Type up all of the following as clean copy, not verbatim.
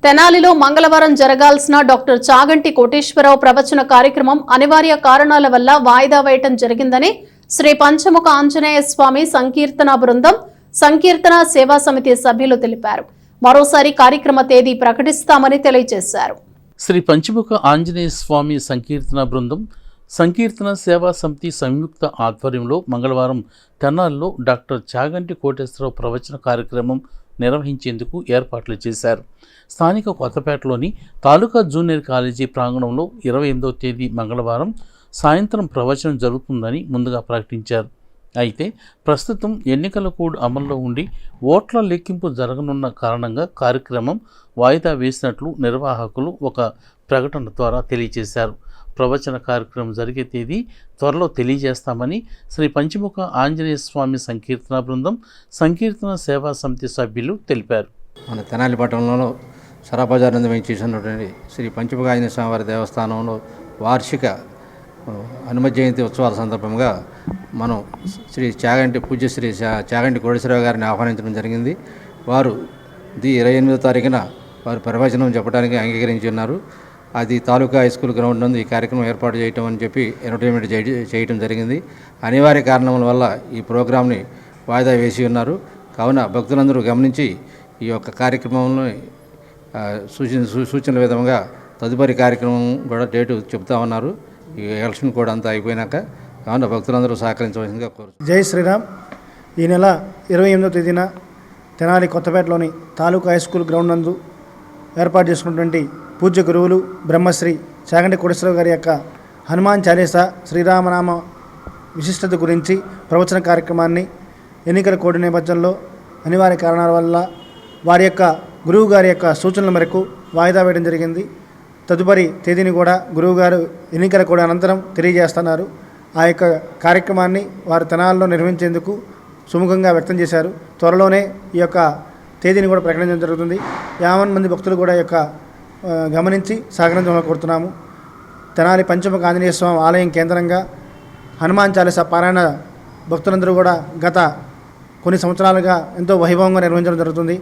తెనాలిలో మంగళవారం జరగాల్సిన డాక్టర్ చాగంటి కోటేశ్వరరావు ప్రవచన కార్యక్రమం అనివార్య కారణాల వల్ల వాయిదా వేయటం జరిగిందని శ్రీ పంచముఖ ఆంజనేయ స్వామి సంకీర్తన బృందం సంకీర్తన సేవా సమితి సభ్యులు తెలిపారు. మరోసారి కార్యక్రమ తేదీ ప్రకటిస్తామని తెలియజేశారు. శ్రీ పంచముఖ ఆంజనేయ స్వామి సంకీర్తన బృందం సంకీర్తన సేవా సమితి సంయుక్త ఆధ్వర్యంలో మంగళవారం తెనాలిలో డాక్టర్ చాగంటి కోటేశ్వరరావు ప్రవచన కార్యక్రమం నిర్వహించేందుకు ఏర్పాట్లు చేశారు. స్థానిక కొత్తపేటలోని తాలూకా జూనియర్ కాలేజీ ప్రాంగణంలో 28వ తేదీ మంగళవారం సాయంత్రం ప్రవచనం జరుగుతుందని ముందుగా ప్రకటించారు. అయితే ప్రస్తుతం ఎన్నికల కోడ్ అమల్లో ఉండి ఓట్ల లెక్కింపు జరగనున్న కారణంగా కార్యక్రమం వాయిదా వేసినట్లు నిర్వాహకులు ఒక ప్రకటన ద్వారా తెలియజేశారు. ప్రవచన కార్యక్రమం జరిగే తేదీ త్వరలో తెలియజేస్తామని శ్రీ పంచముఖ ఆంజనేయ స్వామి సంకీర్తన బృందం సంకీర్తన సేవా సమితి సభ్యులు తెలిపారు. మన తెనాలి పట్టణంలో సరాబజార్ నందు చేసినటువంటి శ్రీ పంచముఖ ఆంజనేయ స్వామి వారి దేవస్థానంలో వార్షిక హనుమ జయంతి ఉత్సవాల సందర్భంగా మనం శ్రీ పూజ్య చాగంటి కోటేశ్వరరావు గారిని ఆహ్వానించడం జరిగింది. వారు 28వ తారీఖున వారు ప్రవచనం చెప్పడానికి అంగీకరించి ఉన్నారు. అది తాలూకా హై స్కూల్ గ్రౌండ్ నందు ఈ కార్యక్రమం ఏర్పాటు చేయటం అని చెప్పి అడ్వర్టైజ్మెంట్ చేయటం జరిగింది. అనివార్య కారణముల వల్ల ఈ ప్రోగ్రాంని వాయిదా వేసి ఉన్నారు. కావున భక్తులందరూ గమనించి ఈ యొక్క కార్యక్రమంలో సూచనల విధంగా తదుపరి కార్యక్రమం కూడా డేటు చెప్తా ఉన్నారు. ఈ ఎలక్షన్ కూడా అంతా అయిపోయినాక కావున భక్తులందరూ సహకరించవలసిందిగా కోరుతున్నాను. జై శ్రీరామ్. ఈ నెల 28వ తేదీన తెనాలి కొత్తపేటలోని తాలూకా హై స్కూల్ గ్రౌండ్ నందు ఏర్పాటు చేసుకున్నటువంటి పూజ్య గురువులు బ్రహ్మశ్రీ చాగంటి కోటేశ్వరరావు గారి యొక్క హనుమాన్ చాలీసా శ్రీరామనామ విశిష్టత గురించి ప్రవచన కార్యక్రమాన్ని ఎన్నికల కోడ్ నేపథ్యంలో అనివార్య కారణాల వల్ల వారి యొక్క గురువు గారి యొక్క సూచనల మేరకు వాయిదా వేయడం జరిగింది. తదుపరి తేదీని కూడా గురువుగారు ఎన్నికల కోడ్ అనంతరం తెలియజేస్తున్నారు. ఆ యొక్క కార్యక్రమాన్ని వారు తెనాలిలో నిర్వహించేందుకు సుముఖంగా వ్యక్తం చేశారు. త్వరలోనే ఈ యొక్క తేదీని కూడా ప్రకటించడం జరుగుతుంది. 50 మంది భక్తులు కూడా ఈ యొక్క గమనించి సహకరించాలని కోరుతున్నాము. తెనాలి పంచముఖ ఆంజనేయ స్వామి ఆలయం కేంద్రంగా హనుమాన్ చాలీసా పారాయణ భక్తులందరూ కూడా గత కొన్ని సంవత్సరాలుగా ఎంతో వైభవంగా నిర్వహించడం జరుగుతుంది.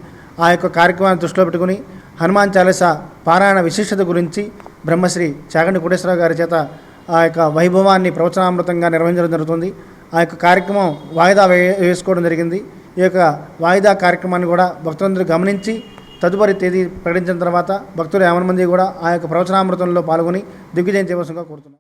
ఆ యొక్క కార్యక్రమాన్ని దృష్టిలో పెట్టుకుని హనుమాన్ చాలీసా పారాయణ విశిష్టత గురించి బ్రహ్మశ్రీ చాగంటి కోటేశ్వరరావు గారి చేత ఆ యొక్క వైభవాన్ని ప్రవచనామృతంగా నిర్వహించడం జరుగుతుంది. ఆ యొక్క కార్యక్రమం వాయిదా వేసుకోవడం జరిగింది. ఈ యొక్క వాయిదా కార్యక్రమాన్ని కూడా భక్తులందరూ గమనించి తదుపరి తేదీ ప్రకటించిన తర్వాత భక్తులు 50 మంది కూడా ఆ యొక్క ప్రవచనామృతంలో పాల్గొని దిగ్విజయం చేయవలసిందిగా కోరుతున్నాం.